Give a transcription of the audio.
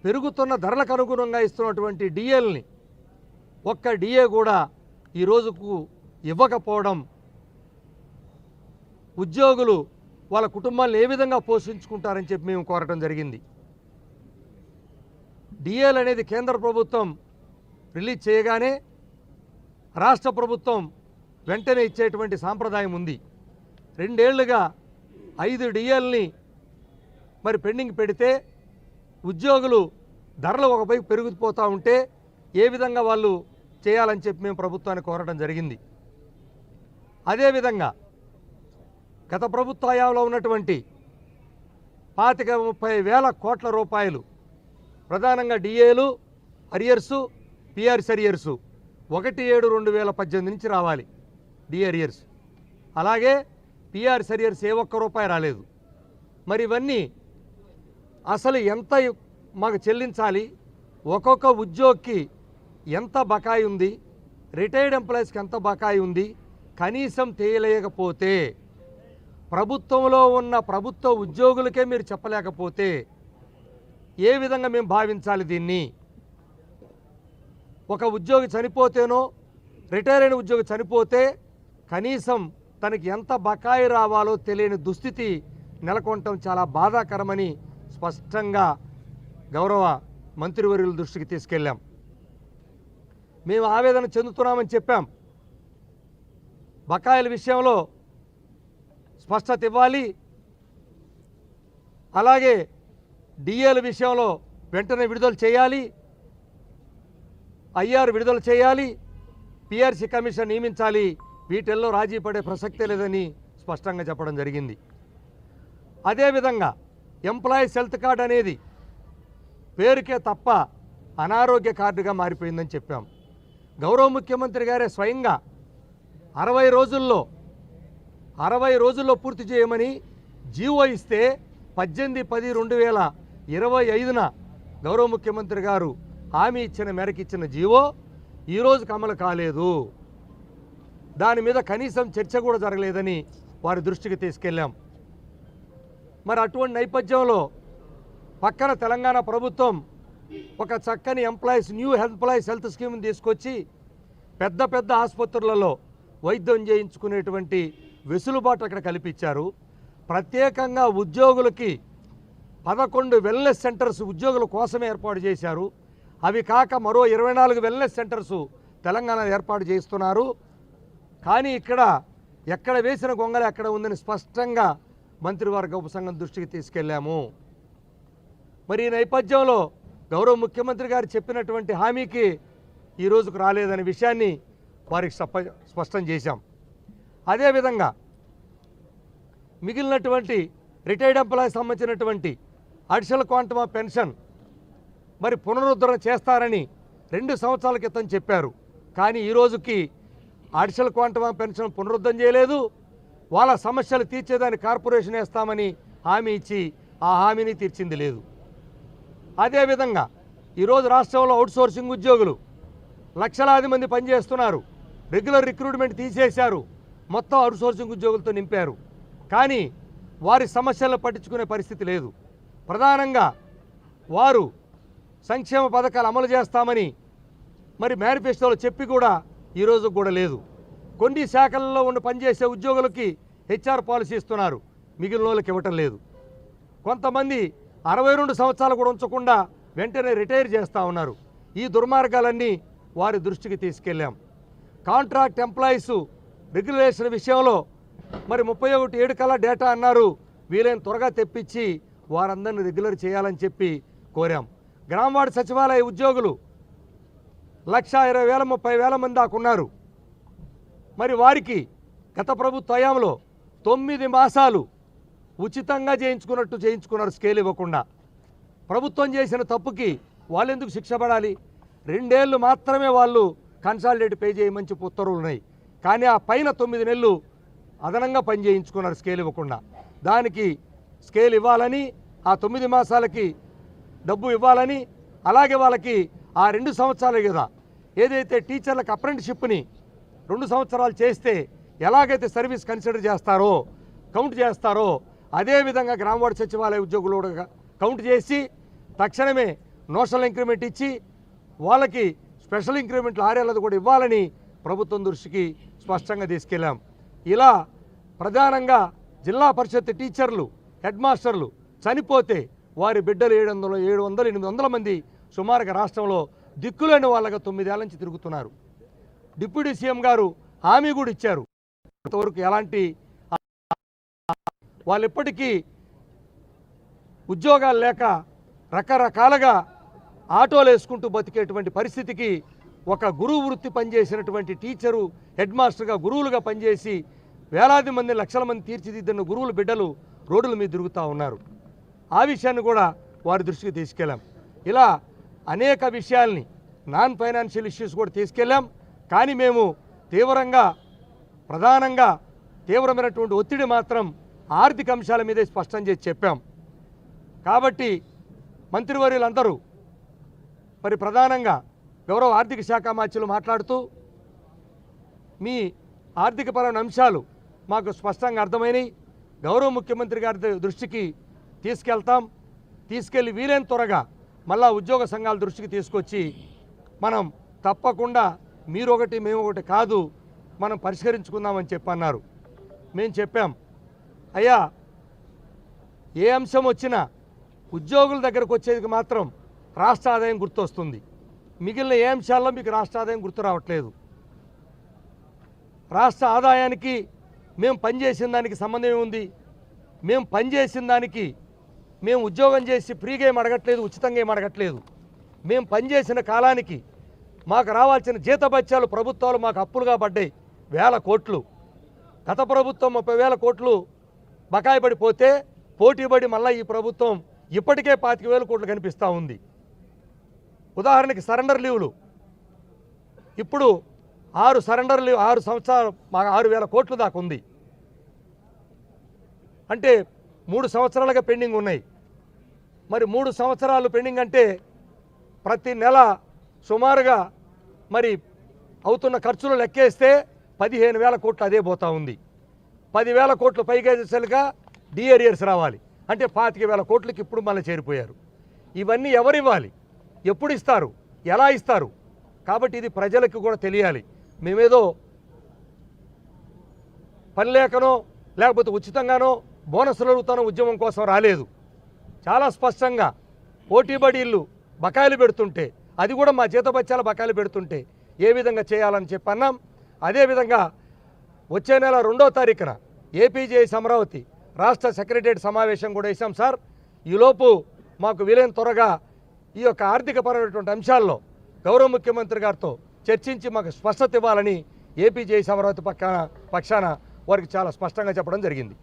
పెరుగుతున్న ధరలకు అనుగుణంగా ఇస్తున్నటువంటి డిఏల్ని ఒక్క డిఏ కూడా ఈ రోజుకు ఇవ్వకపోవడం ఉద్యోగులు వాళ్ళ కుటుంబాలను ఏ విధంగా పోషించుకుంటారని చెప్పి మేము కోరటం జరిగింది. డిఏలు అనేది కేంద్ర ప్రభుత్వం రిలీజ్ చేయగానే రాష్ట్ర ప్రభుత్వం వెంటనే ఇచ్చేటువంటి సాంప్రదాయం ఉంది. 2 ఏళ్లుగా 5 డిఏల్ని మరి పెండింగ్ పెడితే ఉద్యోగులు ధరలు ఒకవైపు పెరిగిపోతూ ఉంటే ఏ విధంగా వాళ్ళు చేయాలని చెప్పి మేము ప్రభుత్వాన్ని కోరడం జరిగింది. అదేవిధంగా గత ప్రభుత్వ హయాంలో ఉన్నటువంటి 25-30 వేల కోట్ల రూపాయలు ప్రధానంగా డిఏలు అరియర్సు పిఆర్స్ అరియర్సు 1/7/2018 నుంచి రావాలి. డిఏ అరియర్స్ అలాగే పిఆర్స్ అరియర్స్ ఏ ఒక్క రూపాయి రాలేదు. మరి ఇవన్నీ అసలు ఎంత మాకు చెల్లించాలి, ఒక్కొక్క ఉద్యోగికి ఎంత బకాయి ఉంది, రిటైర్డ్ ఎంప్లాయీస్కి ఎంత బకాయి ఉంది, కనీసం తెలియలేకపోతే ప్రభుత్వంలో ఉన్న ప్రభుత్వ ఉద్యోగులకే మీరు చెప్పలేకపోతే ఏ విధంగా మేము భావించాలి దీన్ని? ఒక ఉద్యోగి చనిపోతేనో రిటైర్ అయిన ఉద్యోగి చనిపోతే కనీసం తనకి ఎంత బకాయి రావాలో తెలియని దుస్థితి నెలకొనటం చాలా బాధాకరమని స్పష్టంగా గౌరవ మంత్రివర్యుల దృష్టికి తీసుకెళ్ళాం. మేము ఆవేదన చెందుతున్నామని చెప్పాం. బకాయిల విషయంలో స్పష్టత ఇవ్వాలి. అలాగే డిఏల విషయంలో వెంటనే విడుదల చేయాలి, ఐఆర్ విడుదల చేయాలి, పిఆర్సీ కమిషన్ నియమించాలి. వీటిల్లో రాజీ పడే ప్రసక్తే లేదని స్పష్టంగా చెప్పడం జరిగింది. అదేవిధంగా ఎంప్లాయీస్ హెల్త్ కార్డు అనేది పేరుకే తప్ప అనారోగ్య కార్డుగా మారిపోయిందని చెప్పాం. గౌరవ ముఖ్యమంత్రి గారే స్వయంగా 60 రోజుల్లో పూర్తి చేయమని జీవో ఇస్తే 18/10/2025న గౌరవ ముఖ్యమంత్రి గారు హామీ ఇచ్చిన మేరకు ఇచ్చిన జీవో ఈరోజుకు అమలు కాలేదు. దాని మీద కనీసం చర్చ కూడా జరగలేదని వారి దృష్టికి తీసుకెళ్ళాం. మరి అటువంటి నేపథ్యంలో పక్కన తెలంగాణ ప్రభుత్వం ఒక చక్కని న్యూ ఎంప్లాయీస్ హెల్త్ స్కీమ్ని తీసుకొచ్చి పెద్ద పెద్ద ఆసుపత్రులలో వైద్యం చేయించుకునేటువంటి వెసులుబాటు అక్కడ కల్పించారు. ప్రత్యేకంగా ఉద్యోగులకి 11 వెల్నెస్ సెంటర్స్ ఉద్యోగుల కోసమే ఏర్పాటు చేశారు. అవి కాక మరో 24 వెల్నెస్ సెంటర్స్ తెలంగాణ ఏర్పాటు చేస్తున్నారు. కానీ ఎక్కడ వేసిన గొంగళి అక్కడ ఉందని స్పష్టంగా మంత్రివర్గ ఉపసంఘం దృష్టికి తీసుకెళ్ళాము. మరి ఈ నేపథ్యంలో గౌరవ ముఖ్యమంత్రి గారు చెప్పినటువంటి హామీకి ఈ రోజుకు రాలేదనే విషయాన్ని వారికి స్పష్టం చేశాం. అదేవిధంగా మిగిలినటువంటి రిటైర్డ్ ఎంప్లాయీస్ సంబంధించినటువంటి అడిషనల్ క్వాంటమ్ ఆఫ్ పెన్షన్ మరి పునరుద్ధరణ చేస్తారని 2 సంవత్సరాల క్రితం చెప్పారు. కానీ ఈ రోజుకి అడిషనల్ క్వాంటమ్ ఆఫ్ పెన్షన్ పునరుద్ధరణ చేయలేదు. వాళ్ళ సమస్యలు తీర్చేదాన్ని కార్పొరేషన్ వేస్తామని హామీ ఇచ్చి ఆ హామీని తీర్చింది లేదు. అదేవిధంగా ఈరోజు రాష్ట్రంలో అవుట్సోర్సింగ్ ఉద్యోగులు లక్షలాది మంది పనిచేస్తున్నారు. రెగ్యులర్ రిక్రూట్మెంట్ తీసేశారు, మొత్తం అవుట్సోర్సింగ్ ఉద్యోగులతో నింపారు. కానీ వారి సమస్యలను పట్టించుకునే పరిస్థితి లేదు. ప్రధానంగా వారు సంక్షేమ పథకాలు అమలు చేస్తామని మరి మేనిఫెస్టోలో చెప్పి కూడా ఈరోజు కూడా లేదు. కొన్ని శాఖలలో పనిచేసే ఉద్యోగులకి హెచ్ఆర్ పాలసీ ఇస్తున్నారు, మిగిలిన వాళ్ళకి ఇవ్వటం లేదు. కొంతమంది 62 సంవత్సరాలు కూడా ఉంచకుండా వెంటనే రిటైర్ చేస్తూ ఉన్నారు. ఈ దుర్మార్గాలన్నీ వారి దృష్టికి తీసుకెళ్ళాం. కాంట్రాక్ట్ ఎంప్లాయీస్ రెగ్యులేషన్ విషయంలో మరి 31/7 కల్లా డేటా అన్నారు. వీలైన త్వరగా తెప్పించి వారందరినీ రెగ్యులర్ చేయాలని చెప్పి కోరాం. గ్రామవార్డు సచివాలయ ఉద్యోగులు 1,20,000 30,000 మంది దాకా ఉన్నారు. మరి వారికి గత ప్రభుత్వ హయాంలో 9 మాసాలు ఉచితంగా చేయించుకున్నారు, స్కేల్ ఇవ్వకుండా. ప్రభుత్వం చేసిన తప్పుకి వాళ్ళు ఎందుకు శిక్ష పడాలి? 2 ఏళ్ళు మాత్రమే వాళ్ళు కన్సాలిడేట్ పే చేయమని చెప్పి ఉత్తర్వులు ఉన్నాయి. కానీ ఆ పైన 9 నెలలు అదనంగా పని చేయించుకున్నారు స్కేల్ ఇవ్వకుండా. దానికి స్కేల్ ఇవ్వాలని, ఆ 9 మాసాలకి డబ్బు ఇవ్వాలని, అలాగే వాళ్ళకి ఆ 2 సంవత్సరాలే కదా ఏదైతే టీచర్లకు అప్రెంటిషిప్ని 2 సంవత్సరాలు చేస్తే ఎలాగైతే సర్వీస్ కన్సిడర్ చేస్తారో, కౌంట్ చేస్తారో, అదేవిధంగా గ్రామవార్డు సచివాలయ ఉద్యోగులు కౌంట్ చేసి తక్షణమే నోషనల్ ఇంక్రిమెంట్ ఇచ్చి వాళ్ళకి స్పెషల్ ఇంక్రిమెంట్లు 6 ఏళ్ళది కూడా ఇవ్వాలని ప్రభుత్వం దృష్టికి స్పష్టంగా తీసుకెళ్ళాం. ఇలా ప్రధానంగా జిల్లా పరిషత్ టీచర్లు, హెడ్ మాస్టర్లు చనిపోతే వారి బిడ్డలు 700-800 మంది సుమారుగా రాష్ట్రంలో దిక్కులేని వాళ్ళగా 9 ఏళ్ల నుంచి తిరుగుతున్నారు. డిప్యూటీ సీఎం గారు హామీ కూడా ఇచ్చారు. ఇంతవరకు ఎలాంటి వాళ్ళు ఇప్పటికీ ఉద్యోగాలు లేక రకరకాలుగా ఆటోలు వేసుకుంటూ బతికేటువంటి పరిస్థితికి ఒక గురువు వృత్తి పనిచేసినటువంటి టీచరు, హెడ్ మాస్టర్గా గురువులుగా పనిచేసి వేలాది మంది, లక్షల మంది తీర్చిదిద్దిన గురువుల బిడ్డలు రోడ్ల మీద తిరుగుతూ ఉన్నారు. ఆ విషయాన్ని కూడా వారి దృష్టికి తీసుకెళ్ళాం. ఇలా అనేక విషయాల్ని, నాన్ ఫైనాన్షియల్ ఇష్యూస్ కూడా తీసుకెళ్ళాం. కానీ మేము ప్రధానంగా తీవ్రమైనటువంటి ఒత్తిడి మాత్రం ఆర్థిక అంశాల మీదే స్పష్టం చేసి చెప్పాం. కాబట్టి మంత్రివర్యులందరూ మరి ప్రధానంగా గౌరవ ఆర్థిక శాఖ మంత్రులు మాట్లాడుతూ మీ ఆర్థికపరమైన అంశాలు మాకు స్పష్టంగా అర్థమైనవి, గౌరవ ముఖ్యమంత్రి గారి దృష్టికి తీసుకెళ్ళి వీలైన త్వరగా మళ్ళా ఉద్యోగ సంఘాల దృష్టికి తీసుకొచ్చి మనం తప్పకుండా మీరు ఒకటి మేము ఒకటి కాదు, మనం పరిష్కరించుకుందామని చెప్పన్నారు. మేము చెప్పాం, అయ్యా ఏ అంశం వచ్చినా ఉద్యోగుల దగ్గరకు వచ్చేది మాత్రం రాష్ట్ర ఆదాయం గుర్తొస్తుంది, మిగిలిన ఏ అంశాల్లో మీకు రాష్ట్ర ఆదాయం గుర్తు రావట్లేదు. రాష్ట్ర ఆదాయానికి మేము పనిచేసిన దానికి సంబంధం ఏముంది? మేము పనిచేసిన దానికి మేము ఉద్యోగం చేసి ఫ్రీగా ఏం అడగట్లేదు, ఉచితంగా ఏం అడగట్లేదు. మేము పనిచేసిన కాలానికి మాకు రావాల్సిన జీతభత్యాలు ప్రభుత్వాలు మాకు అప్పులుగా పడ్డాయి 1000 కోట్లు. గత ప్రభుత్వం 30,000 కోట్లు బకాయి పడిపోతే పోటీపడి మళ్ళీ ఈ ప్రభుత్వం ఇప్పటికే 25,000 కోట్లు కనిపిస్తూ ఉంది. ఉదాహరణకి సరెండర్ లీవ్లు ఇప్పుడు 6 సరెండర్ లీవ్ 6 సంవత్సరాలు 6,000 కోట్లు దాకా ఉంది. అంటే 3 సంవత్సరాలుగా పెండింగ్ ఉన్నాయి. మరి 3 సంవత్సరాలు పెండింగ్ అంటే ప్రతి నెల సుమారుగా మరి అవుతున్న ఖర్చులు లెక్కేస్తే 15,000 కోట్లు అదే పోతూ ఉంది. 10,000 కోట్లు పైగా చేసేలుగా డిఏరియర్స్ రావాలి, అంటే 25,000 కోట్లకి ఇప్పుడు మళ్ళీ చేరిపోయారు. ఇవన్నీ ఎవరు ఇవ్వాలి, ఎప్పుడు ఇస్తారు, ఎలా ఇస్తారు? కాబట్టి ఇది ప్రజలకు కూడా తెలియాలి. మేమేదో పని లేకనో లేకపోతే ఉచితంగానో బోనస్లు అడుగుతానో ఉద్యమం కోసం రాలేదు. చాలా స్పష్టంగా పోటీబడీళ్ళు బకాయిలు పెడుతుంటే, అది కూడా మా జీతభత్యాల బకాయిలు పెడుతుంటే ఏ విధంగా చేయాలని చెప్పన్నాం. అదేవిధంగా వచ్చే నెల 2వ తారీఖున ఏపీజేఎస్ అమరావతి రాష్ట్ర సెక్రటరియట్ సమావేశం కూడా వేసాం సార్. ఈలోపు మాకు వీలైన త్వరగా ఈ యొక్క ఆర్థికపరమైనటువంటి అంశాల్లో గౌరవ ముఖ్యమంత్రి గారితో చర్చించి మాకు స్పష్టత ఇవ్వాలని ఏపీజేఎస్ అమరావతి పక్షాన వారికి చాలా స్పష్టంగా చెప్పడం జరిగింది.